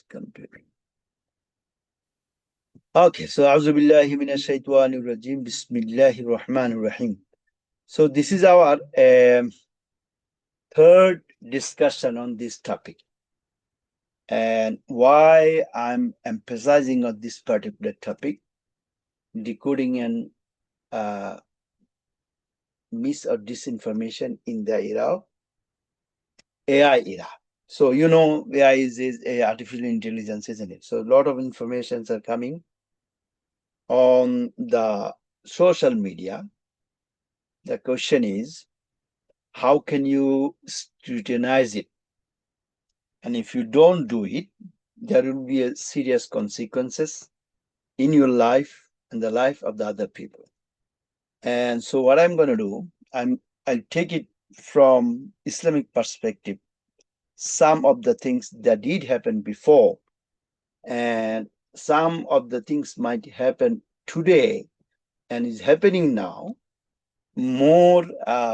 Computer. Okay, so A'udhu billahi minash shaitani rajim. Bismillahir Rahmanir Rahim. So this is our third discussion on this topic. And why I'm emphasizing on this particular topic, decoding and mis or disinformation in the era of AI era. So AI is artificial intelligence, isn't it? So a lot of informations are coming on the social media. The question is, how can you scrutinize it? And if you don't do it, there will be a serious consequences in your life and the life of the other people. And so what I'm going to do, I'll take it from Islamic perspective, some of the things that did happen before, and some of the things might happen today and is happening now more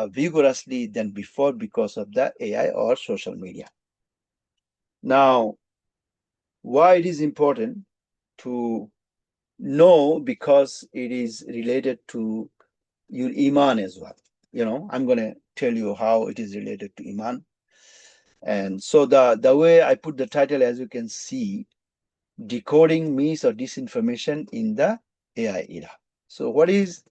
vigorously than before because of the AI or social media. Now, why it is important to know, because it is related to your iman as well. I'm going to tell you how it is related to iman. And so the way I put the title, as you can see, decoding mis or disinformation in the AI era. So what is,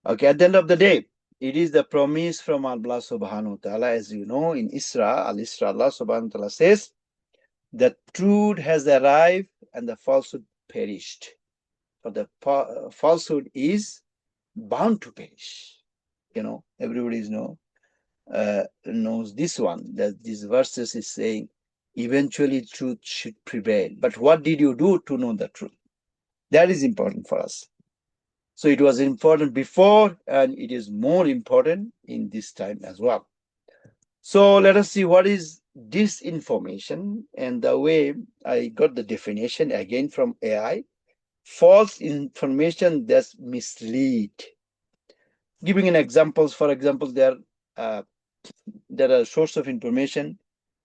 okay, at the end of the day, it is the promise from Allah subhanahu wa ta'ala. As you know, in Isra, Al-Isra, Allah subhanahu wa ta'ala says, the truth has arrived and the falsehood perished. But the falsehood is bound to perish. Everybody knows this one, that these verses is saying, eventually truth should prevail. But what did you do to know the truth? That is important for us. So it was important before, and it is more important in this time as well. So let us see what is disinformation. And the way I got the definition again from AI: false information that mislead. Giving an examples, for example, there are a source of information,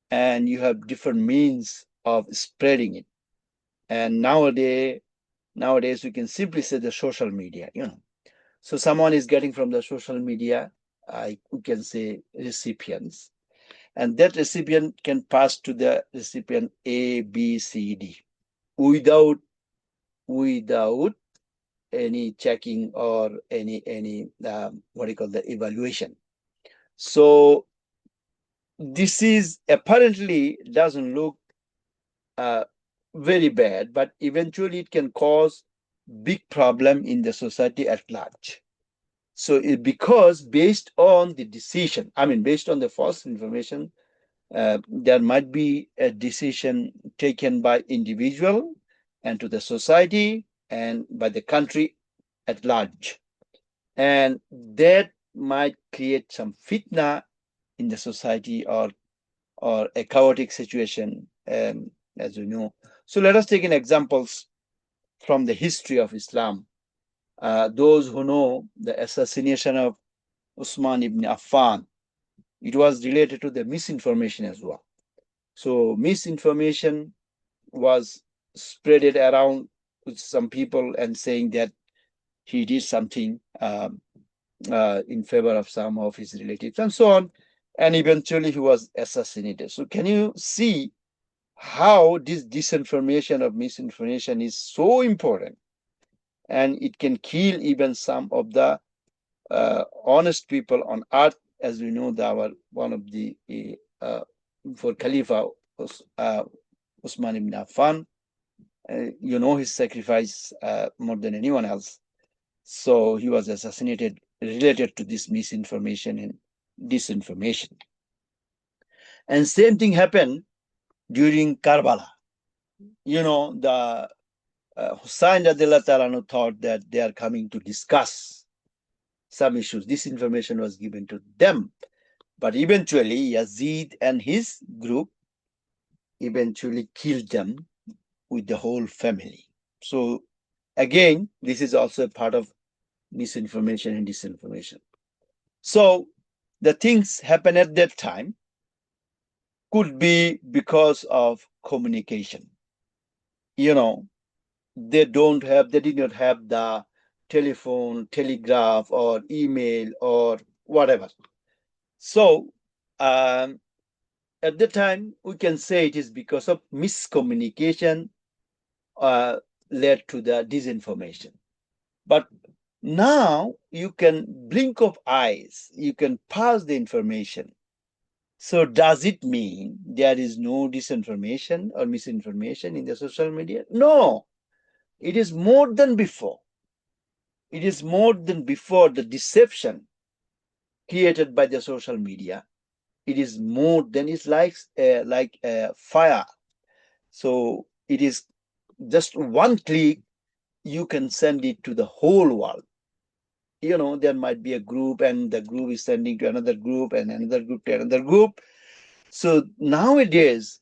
and you have different means of spreading it. And nowadays we can simply say the social media. So someone is getting from the social media, we can say recipients, and that recipient can pass to the recipient A, B, C, D without any checking or any what do you call the evaluation. So this is apparently doesn't look very bad, but eventually it can cause big problem in the society at large. So because based on the decision, based on the false information, there might be a decision taken by individual and to the society and by the country at large. And that might create some fitna in the society, or a chaotic situation, as you know. So let us take an examples from the history of Islam. Those who know the assassination of Usman ibn Affan, it was related to the misinformation as well. So misinformation was spreaded around with some people and saying that he did something in favor of some of his relatives and so on. And eventually he was assassinated. So can you see how this disinformation or misinformation is so important? And it can kill even some of the honest people on earth. As we know, one of the for Khalifa Usman ibn Affan, his sacrifice more than anyone else. So he was assassinated related to this misinformation and disinformation. And same thing happened during Karbala. The Hussain Radhiyallahu ta'ala thought that they are coming to discuss some issues. This information was given to them. But eventually, Yazid and his group eventually killed them with the whole family. So again, this is also a part of misinformation and disinformation. So the things happen at that time. could be because of communication. You know, they did not have the telephone, telegraph, or email, or whatever. So, um, at the time, we can say it is because of miscommunication uh, led to the disinformation. But now you can blink of eyes, you can pass the information. So does it mean there is no disinformation or misinformation in the social media? No, it is more than before. It is more than before the deception created by the social media. It is more than it's like fire. So it is just one click, you can send it to the whole world. There might be a group, and the group is sending to another group, and another group to another group. So nowadays,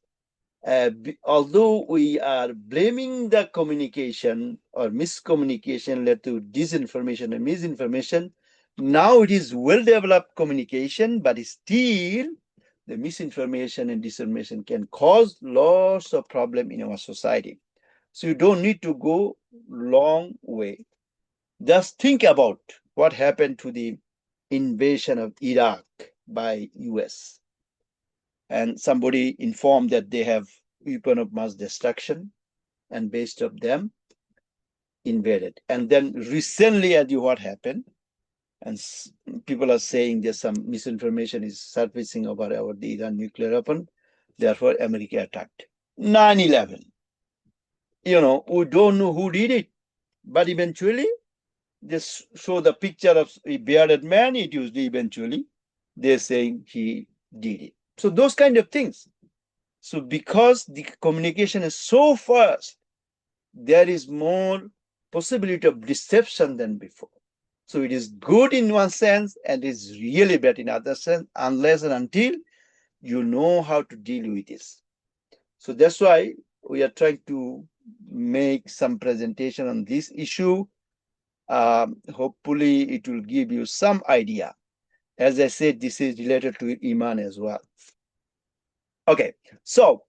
although we are blaming the communication or miscommunication led to disinformation and misinformation, now it is well developed communication, but still the misinformation and disinformation can cause lots of problem in our society. So you don't need to go long way. Just think about what happened to the invasion of Iraq by US. And somebody informed that they have weapon of mass destruction, and based of them invaded. And then recently, as you what happened, and people are saying there's some misinformation is surfacing about the Iran nuclear weapon. Therefore, America attacked. 9/11. We don't know who did it, but eventually just show the picture of a bearded man. It used eventually. They're saying he did it. So those kind of things. So because the communication is so fast, there is more possibility of deception than before. So it is good in one sense and is really bad in other sense, unless and until you know how to deal with this. So that's why we are trying to make some presentation on this issue. Hopefully it will give you some idea. As I said, this is related to Iman as well. Okay, so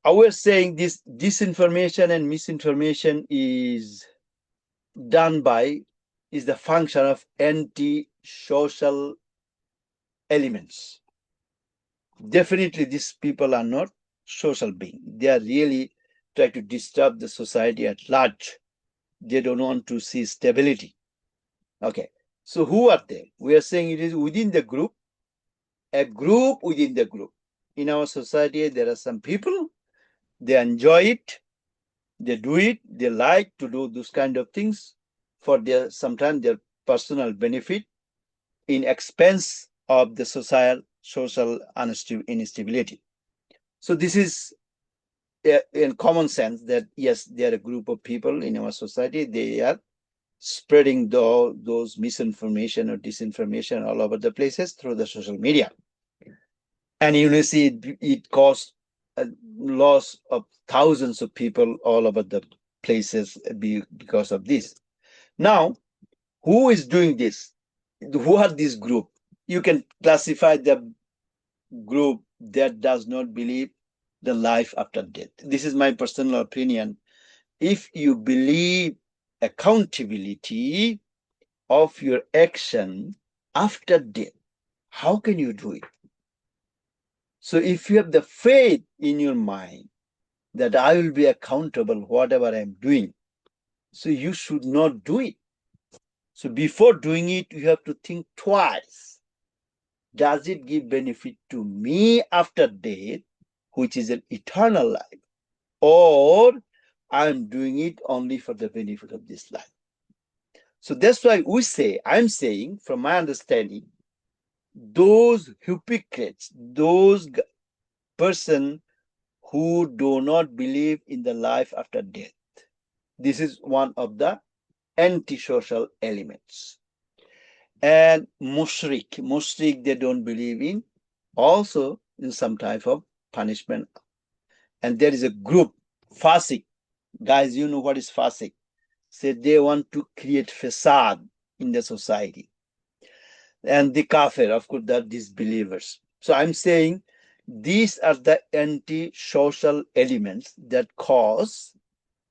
I was saying this disinformation and misinformation is the function of anti-social elements. Definitely, these people are not social beings. They are really trying to disturb the society at large. They don't want to see stability. Okay, so who are they? We are saying it is within the group, a group within the group. In our society, there are some people, they enjoy it, they do it, they like to do those kind of things for sometimes their personal benefit in expense of the social instability. So this is in common sense that yes, they are a group of people in our society. They are spreading those misinformation or disinformation all over the places through the social media. And see it caused a loss of thousands of people all over the places because of this. Now, who is doing this? Who are this group? You can classify the group that does not believe the life after death. This is my personal opinion. If you believe accountability of your action after death, how can you do it? So if you have the faith in your mind that I will be accountable whatever I'm doing, so you should not do it. So before doing it, you have to think twice. Does it give benefit to me after death, which is an eternal life, or I'm doing it only for the benefit of this life? So that's why I'm saying, from my understanding, those hypocrites, those person who do not believe in the life after death, this is one of the antisocial elements. And mushrik, they don't believe in also in some type of punishment. And there is a group, fasik. Guys, you know what is fasik? Say they want to create facade in the society. And the kafir, of course, the disbelievers. So I'm saying these are the anti-social elements that cause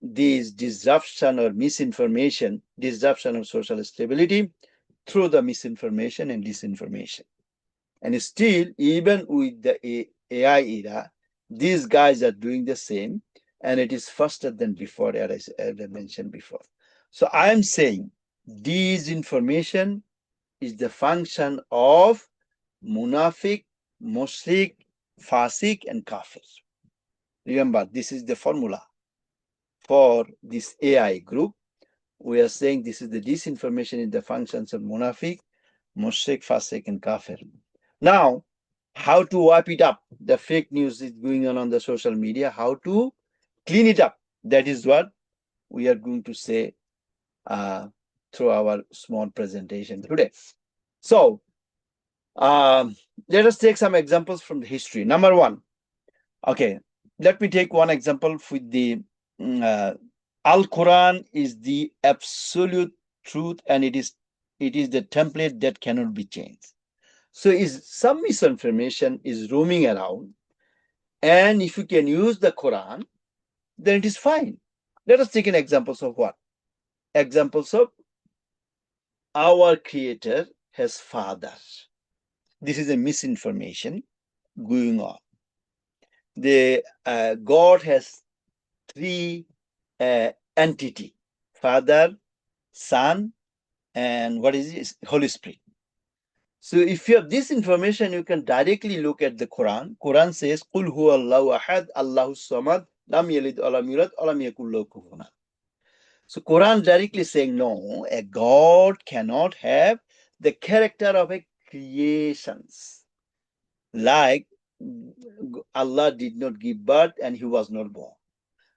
these disruption or misinformation, disruption of social stability through the misinformation and disinformation. And still, even with the AI era, these guys are doing the same, and it is faster than before, as I mentioned before. So I am saying disinformation is the function of munafiq, mushrik, fasik, and kafir. Remember, this is the formula for this AI group. We are saying this is the disinformation in the functions of munafiq, mushrik, fasik, and kafir. Now, how to wipe it up? The fake news is going on the social media. How to clean it up? That is what we are going to say through our small presentation today. So, let us take some examples from the history. Number one, okay, let me take one example with the Al-Quran is the absolute truth, and it is the template that cannot be changed. So is some misinformation is roaming around, and if you can use the Quran, then it is fine. Let us take an examples of what? Examples of our Creator has father. This is a misinformation going on. The God has three entity: Father, Son, and what is it? Holy Spirit. So if you have this information, you can directly look at the Quran. Quran says, "Qul huwa Allahu ahad, Allahu samad, lam yalid wa lam yulad, wa lam yakul lahu kufuwan ahad." So Quran directly saying, no, a God cannot have the character of a creations. Like Allah did not give birth and he was not born.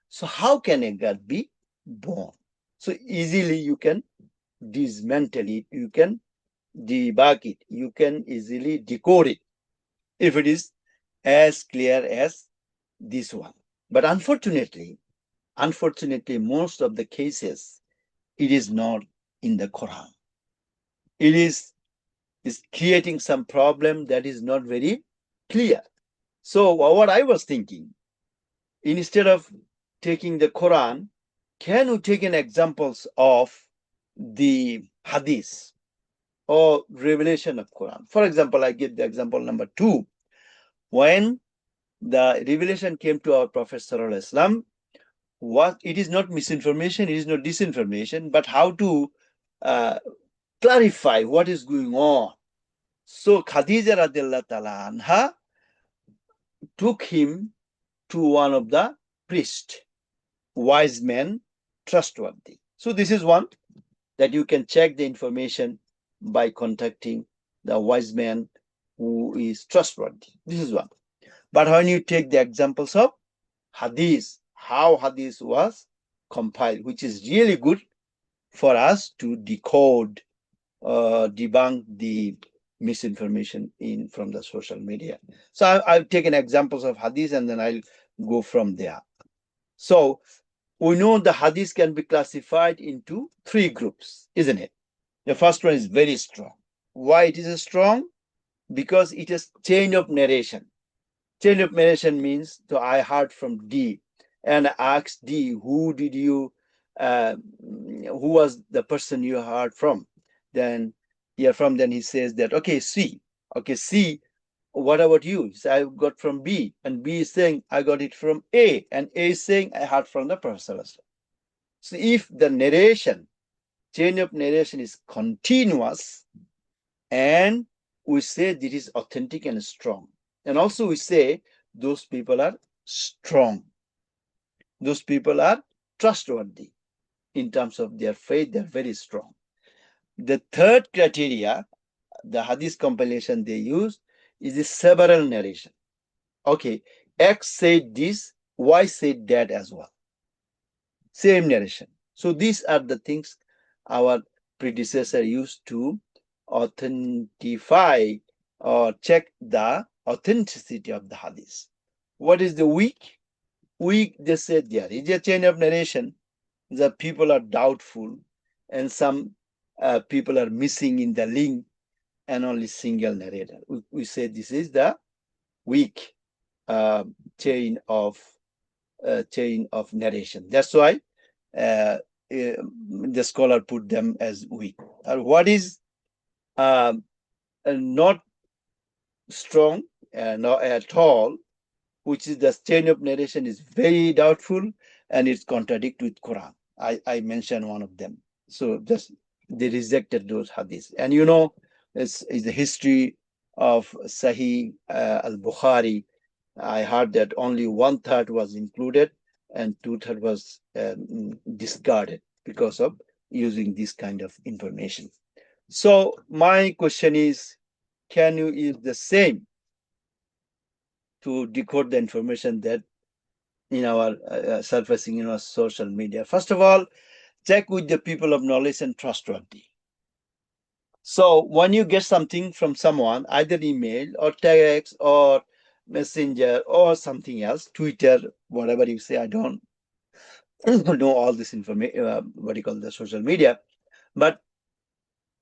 So how can a God be born? So easily you can dismantle it, you can debug it, you can easily decode it if it is as clear as this one. But unfortunately, most of the cases, it is not in the Quran. It is creating some problem that is not very clear. So what I was thinking, instead of taking the Quran, can you take an examples of the hadith or revelation of Quran? For example, I give the example number 2. When the revelation came to our Prophet Sallallahu Alaihi Wasallam, what it is not misinformation, it is not disinformation, but how to clarify what is going on. So Khadija radiallahu ta'ala anha took him to one of the priests, wise men, trustworthy. So this is one that you can check the information by contacting the wise man who is trustworthy. This is one. But when you take the examples of hadith, how hadith was compiled, which is really good for us to decode, debunk the misinformation from the social media. So I've taken examples of hadith and then I'll go from there. So we know the hadith can be classified into 3 groups, isn't it? The first one is very strong. Why it is strong? Because it is chain of narration. Chain of narration means, so I heard from D and I asked D, who was the person you heard from? Then he says that, okay, C, what about you? So I got from B, and B is saying I got it from A, and A is saying I heard from the Prophet. So if the chain of narration is continuous, and we say this is authentic and strong, and also we say those people are strong, those people are trustworthy in terms of their faith, they're very strong. The third criteria, the hadith compilation they use, is the several narration. Okay, X said this, Y said that as well. Same narration. So these are the things our predecessor used to authentify or check the authenticity of the hadith. What is the weak? Weak, they said there is a chain of narration. The people are doubtful, and some people are missing in the link, and only single narrator. We say this is the weak. uh, chain of chain of narration. That's why uh, the scholar put them as weak. What is um, not strong, not at all, which is the chain of narration is very doubtful and it's contradict with Quran. I mentioned one of them. So just they rejected those hadiths. And it's the history of Sahih al-Bukhari. I heard that only one third was included and two third was discarded because of using this kind of information. So my question is, can you use the same to decode the information that in our surfacing in our social media? First of all, check with the people of knowledge and trustworthy. So when you get something from someone, either email or text or messenger or something else, Twitter, whatever you say, I don't know all this information, what you call the social media, but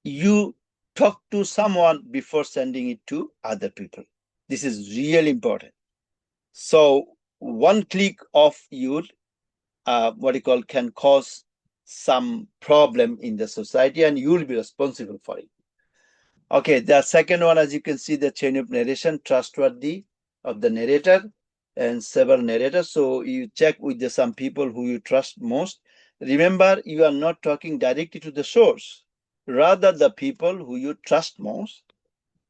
you talk to someone before sending it to other people. This is really important. So one click of your what you call can cause some problem in the society and you will be responsible for it. Okay, the second one, as you can see, the chain of narration, trustworthy of the narrator and several narrators. So you check with some people who you trust most. Remember, you are not talking directly to the source, rather the people who you trust most,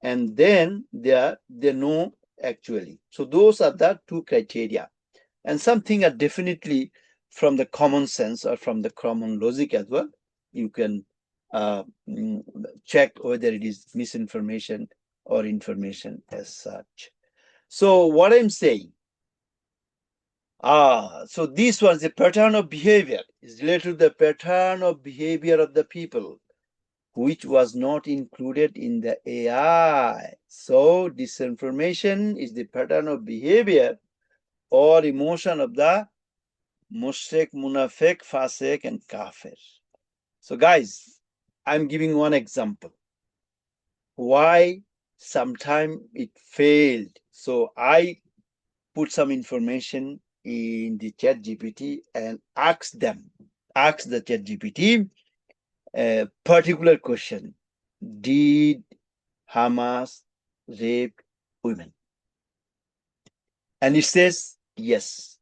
and then they know actually. So those are the two criteria. And something are definitely from the common sense or from the common logic as well. You can uh, mm, check whether it is misinformation or information as such. So what I'm saying, so this was the pattern of behavior is related to the pattern of behavior of the people, which was not included in the AI. So disinformation is the pattern of behavior or emotion of the mushrik, munafik, fasik, and kafir. So, guys, I'm giving one example. Why sometime it failed. So I put some information in the chat GPT and ask the chat GPT a particular question. Did Hamas rape women? And it says yes.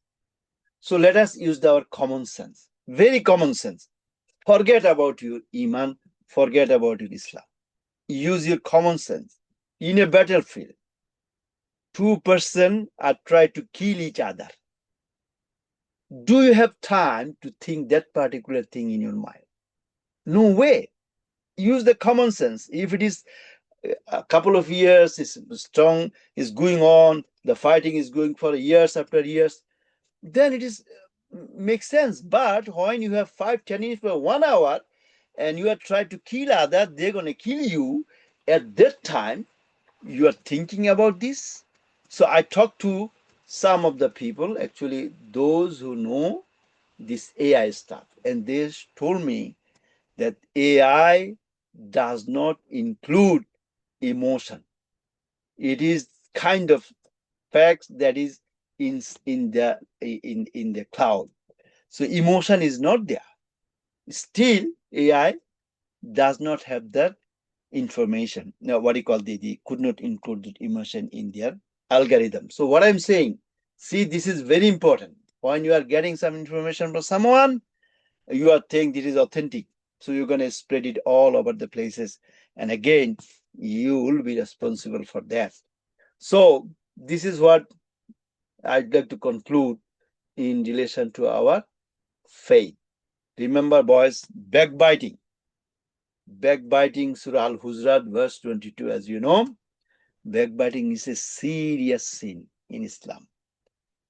So let us use our common sense. Very common sense. Forget about your Iman, forget about your Islam. Use your common sense. In a battlefield, two persons are trying to kill each other. Do you have time to think that particular thing in your mind? No way. Use the common sense. If it is a couple of years, it's strong, is going on, the fighting is going for years after years, then it is makes sense. But when you have 5-10 minutes for 1 hour and you are trying to kill others, they're going to kill you. At that time, you are thinking about this. So I talked to some of the people, actually those who know this AI stuff, and they told me that AI does not include emotion. It is kind of facts that is in the cloud. So emotion is not there. Still, AI does not have that information. Now, what you call the could not include the emotion in their algorithm. So what I'm saying, see, this is very important. When you are getting some information from someone, you are saying this is authentic. So you're going to spread it all over the places. And again, you will be responsible for that. So this is what I'd like to conclude in relation to our faith. Remember, boys, backbiting, Surah Al Hujurat, verse 22, as you know, backbiting is a serious sin in Islam.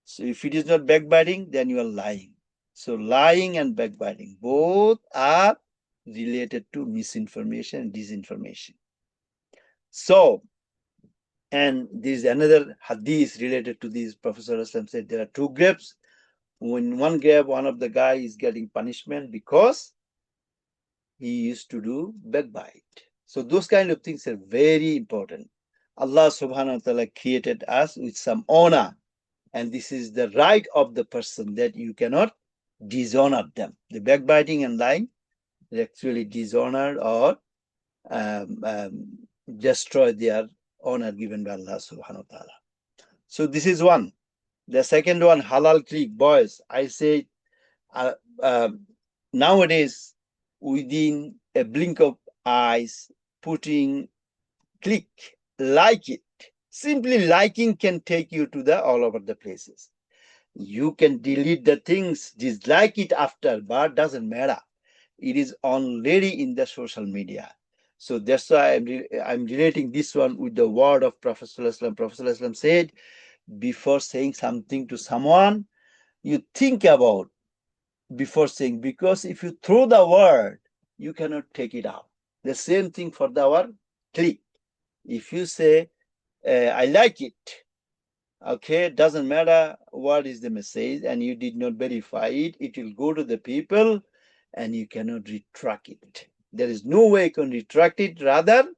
So if it is not backbiting, then you are lying. So lying and backbiting both are related to misinformation and disinformation. So, and there is another hadith related to this. Professor Aslam said there are two grapes. When one grape, one of the guy is getting punishment because he used to do backbite. So those kind of things are very important. Allah subhanahu wa ta'ala created us with some honor. And this is the right of the person, that you cannot dishonor them. The backbiting and lying is actually dishonor or destroy their honor given by Allah subhanahu wa ta'ala. So this is one. The second one, halal click. Boys, I say uh, uh, nowadays, within a blink of eyes, putting click, like it. Simply liking can take you to the all over the places. You can delete the things, dislike it after, but doesn't matter. It is already in the social media. So that's why I'm relating this one with the word of Prophet Sallallahu Alaihi Wasallam. Prophet Sallallahu Alaihi Wasallam said, before saying something to someone, you think about before saying, because if you throw the word, you cannot take it out. The same thing for the word click. If you say, I like it, okay, doesn't matter what is the message, and you did not verify it, it will go to the people and you cannot retract it. There is no way you can retract it, rather,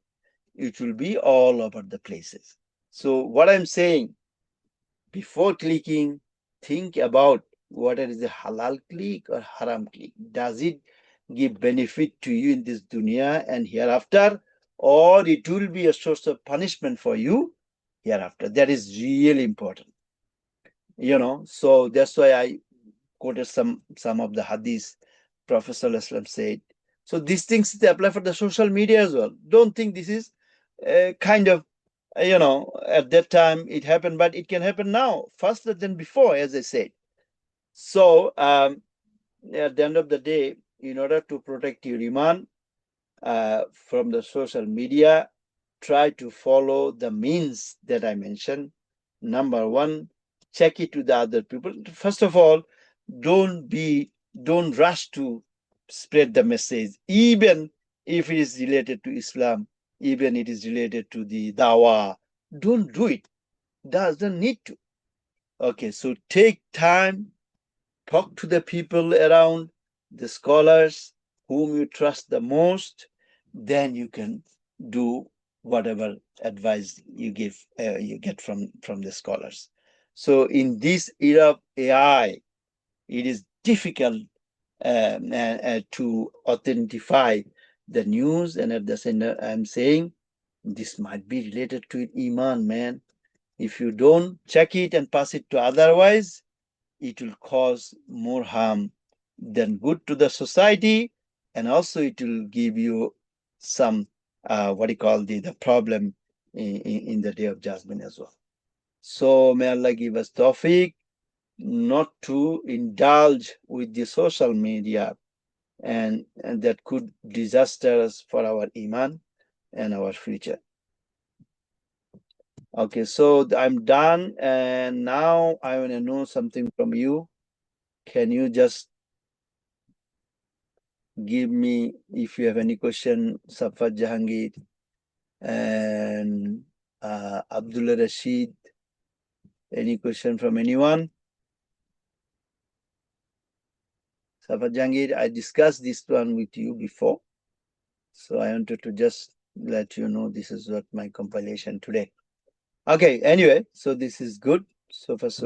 it will be all over the places. So, what I'm saying, before clicking, think about whether it is a halal click or haram click. Does it give benefit to you in this dunya and hereafter, or it will be a source of punishment for you hereafter? That is really important. So that's why I quoted some of the hadith Prophet Sallallahu Alaihi Wasallam said. So these things, they apply for the social media as well. Don't think this is kind of, at that time it happened, but it can happen now faster than before, as I said. So at the end of the day, in order to protect your iman from the social media, try to follow the means that I mentioned. Number one, check it to the other people. First of all, don't rush to spread the message, even if it is related to Islam, even it is related to the dawah. Don't do it. Doesn't need to. Okay, so take time, talk to the people around, the scholars whom you trust the most, then you can do whatever advice you get from the scholars. So in this era of AI, it is difficult to authentify the news, and at the same time, I'm saying this might be related to iman, man. If you don't check it and pass it to otherwise, it will cause more harm than good to the society, and also it will give you some what do you call the problem in the day of judgment as well. So may Allah give us tawfiq not to indulge with the social media, and that could disaster us for our iman and our future. Okay, so I'm done, and now I want to know something from you. Can you just give me, if you have any question, Safat Jahangir and Abdullah Rashid? Any question from anyone? Safat Jahangir, I discussed this one with you before, so I wanted to just let you know this is what my compilation today. Okay, anyway, so this is good. So far, so